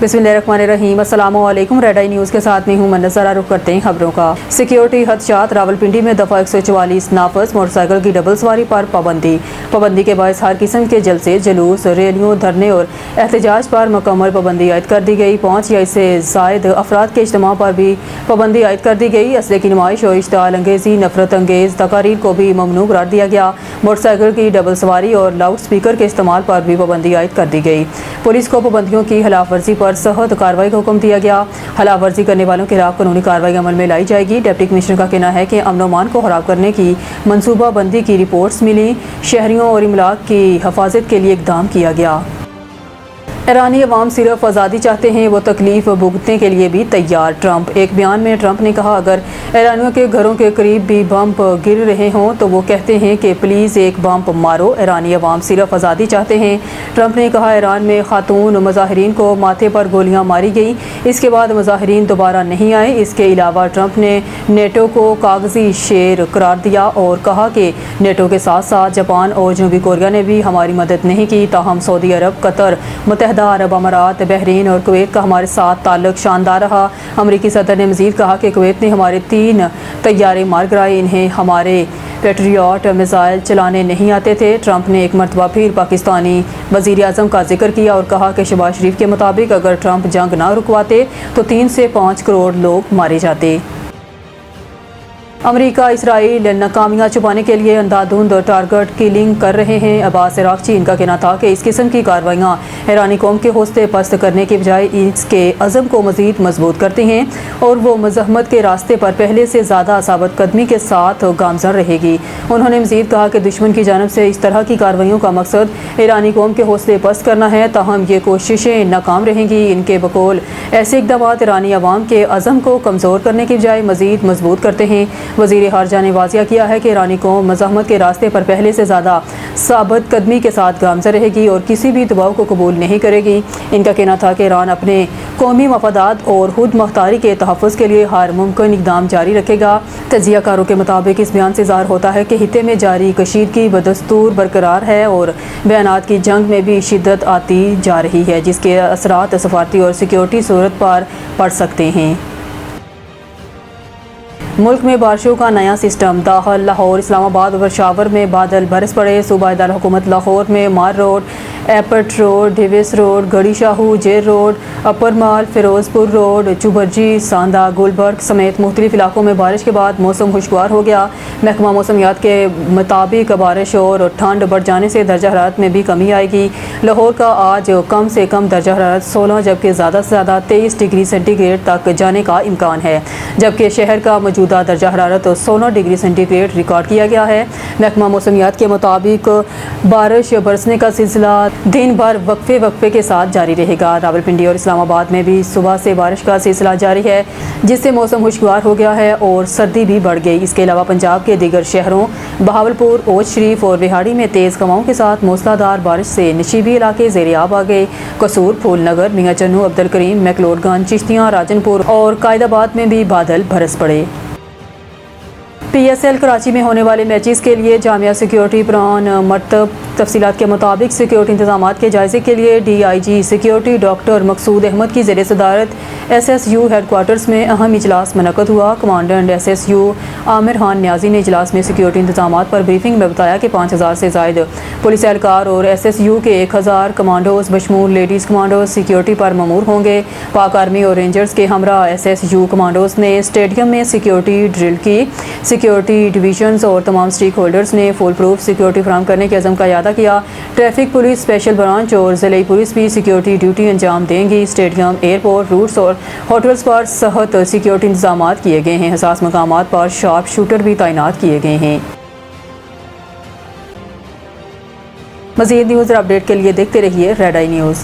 बिस्मिल्लाहिर्रहमानिर्रहीम। अस्सलामु अलैकुम। रेड आई न्यूज़ के साथ में हूँ मैं। जरा रुख करते हैं खबरों का। सिक्योरिटी हदशात। रावलपिंडी में दफ़ा 144 नाफज। मोटरसाइकिल की डबल सवारी पर पाबंदी के बायस हर किस्म के जलसे, जुलूस, रैलियों, धरने और एहतजाज पर मुकम्मल पाबंदी आयद कर दी गई। 5 या इससे ज़ायद अफराद के इज्तिमा पर भी पाबंदी आयद कर दी गई। असले की नुमाइश और इश्तिआल अंगेज़ी, नफरत अंगेज़ तकारीर को भी ममनू करार दिया गया। मोटरसाइकिल की डबल सवारी और लाउड स्पीकर के इस्तेमाल पर भी पाबंदी आयद कर दी गई। पुलिस को पाबंदियों की खिलाफ वर्जी पर सख्त कार्रवाई का हुक्म दिया गया। खिलाफ वर्जी करने वालों के खिलाफ कानूनी कार्रवाई अमल में लाई जाएगी। डिप्टी कमिश्नर का कहना है कि अमन अमान को खराब करने की मनसूबा बंदी की रिपोर्ट्स मिली। शहरियों और इमलाक की हिफाजत के लिए इक़दाम किया गया। ईरानी अवाम सिर्फ आज़ादी चाहते हैं, वो तकलीफ भुगतने के लिए भी तैयार। ट्रंप। एक बयान में ट्रंप ने कहा, अगर ईरानियों के घरों के करीब भी बम गिर रहे हों तो वो कहते हैं कि प्लीज़ एक बम मारो। ईरानी अवाम सिर्फ आज़ादी चाहते हैं। ट्रंप ने कहा, ईरान में खातून मुजाहिरीन को माथे पर गोलियां मारी गई, इसके बाद मुजाहिरीन दोबारा नहीं आए। इसके अलावा ट्रंप ने नेटो को कागजी शेर करार दिया और कहा कि नेटो के साथ साथ जापान और जनूबी कोरिया ने भी हमारी मदद नहीं की। ताहम सऊदी अरब, कतर, मुत्तहिदा अरब अमारात, बहरीन और कुवैत का हमारे साथ ताल्लुक शानदार रहा। अमरीकी सदर ने मज़ीद कहा कि कुवैत ने हमारे 3 तैयारे मार गिराए, इन्हें हमारे पेट्रियट मिसाइल चलाने नहीं आते थे। ट्रंप ने एक मरतबा फिर पाकिस्तानी वज़ीर आज़म का जिक्र किया और कहा कि शहबाज शरीफ के मुताबिक अगर ट्रंप जंग ना रुकवाते तो 3 से 5 करोड़ लोग मारे जाते। अमेरिका इसराइल नाकामियां छुपाने के लिए अंधाधुंध टारगेट किलिंग कर रहे हैं। अब्बास इराक़ची। इनका कहना था कि इस किस्म की कार्रवाइयाँ ईरानी कौम के हौसले पस्त करने के बजाय इसके अज़म को मज़ीद मजबूत करती हैं और वो मज़ाहमत के रास्ते पर पहले से ज़्यादा साबित कदमी के साथ गामज़न रहेगी। उन्होंने मज़ीद कहा कि दुश्मन की जानब से इस तरह की कार्रवाइयों का मकसद ईरानी कौम के हौसले पस्त करना है, ताहम ये कोशिशें नाकाम रहेंगी। इनके बकौल ऐसे इक़दाम ईरानी अवाम के अज़म को कमज़ोर करने की बजाय मज़ीद मजबूत करते हैं। वज़ीर ख़ारजा ने वाज़िया किया है कि ईरानी कौम मज़ाहमत के रास्ते पर पहले से ज़्यादा साबित कदमी के साथ गामज़न रहेगी और किसी भी दबाव को कबूल नहीं करेगी। इनका कहना था कि ईरान अपने कौमी मफादात और खुद मुख्तारी के तहफ़्फ़ुज़ के लिए हर मुमकिन इक़दाम जारी रखेगा। तजियाकारों के मुताबिक इस बयान से ज़ाहिर होता है कि हिते में जारी कशीदगी बदस्तूर बरकरार है और बयानात की जंग में भी शिद्दत आती जा रही है, जिसके असरात सफारती और सिक्योरिटी सूरत पर पड़ सकते हैं। मुल्क में बारिशों का नया सिस्टम। दाखिल लाहौर, इस्लामाबाद और पेशावर में बादल बरस पड़े। सूबाई दारकूमत लाहौर में मार road, airport road, Davis road, गड़ी शाहू, जेर रोड, अपर माल, फिरोजपुर रोड, चुबरजी, सांदा, गुलबर्ग समेत मुख्तलिफ इलाकों में बारिश के बाद मौसम खुशगवार हो गया। महकमा मौसमियात के मुताबिक बारिश और ठंड बढ़ जाने से दर्जा हरारत में भी कमी आएगी। लाहौर का आज कम से कम दर्जा हरारत 16 जबकि ज़्यादा से ज़्यादा 23 डिग्री सेंटीग्रेड तक जाने का इम्कान है, जबकि शहर का मौजूदा दर्जा हरारत 16 डिग्री सेंटीग्रेड रिकॉर्ड किया गया है। महकमा मौसमियात के मुताबिक बारिश बरसने का सिलसिला दिन भर वक्फे के साथ जारी रहेगा। रावलपिंडी और इस्लामाबाद में भी सुबह से बारिश का सिलसिला जारी है, जिससे मौसम खुशगवार हो गया है और सर्दी भी बढ़ गई। इसके अलावा पंजाब के दीगर शहरों बहावलपुर, ओज शरीफ और रिहाड़ी में तेज़ हवाओं के साथ मूसलाधार बारिश से नशीबी इलाके ज़ेर-ए-आब आ गए। कसूर, फूलनगर, मियां चन्नू, अब्दुल करीम, मैकलोडगंज, चिश्तियाँ, राजनपुर और कायदाबाद में भी बादल बरस पड़े। PSL कराची में होने वाले मैचेस के लिए जामिया सिक्योरिटी प्लान मरतब। तफसीलात के मुताबिक सिक्योरिटी इंतजामात के जायजे के लिए DIG सिक्योरिटी डॉक्टर मकसूद अहमद की ज़ेर सदारत SSU हेडक्वार्टर्स में अहम इजलास मुनक़द हुआ। कमांडेंट SSU आमिर खान न्याजी ने इजलास में सिक्योरिटी इंतजामात पर ब्रीफिंग में बताया कि 5000 से ज़ायद पुलिस एहलकार और SSU के 1000 कमांडोज बशमूल लेडीज़ कमांडोज सिक्योरिटी पर ममूर होंगे। पाक आर्मी और रेंजर्स के हमरा SSU कमांडोज ने स्टेडियम में सिक्योरिटी ड्रिल की। सिक्योरिटी डिवीजन्स और तमाम स्टेक होल्डर्स ने फुल प्रूफ सिक्योरिटी फराहम करने के अज़म का इरादा किया। ट्रैफिक पुलिस, स्पेशल ब्रांच और ज़िले पुलिस भी सिक्योरिटी ड्यूटी अंजाम देंगी। स्टेडियम, एयरपोर्ट, रूट्स और होटल्स पर सख्त सिक्योरिटी इंतजाम किए गए हैं। हसास मकामात पर शार्प शूटर भी तैनात किए गए हैं। मज़ीद न्यूज़ और अपडेट के लिए देखते रहिए रेड आई न्यूज़।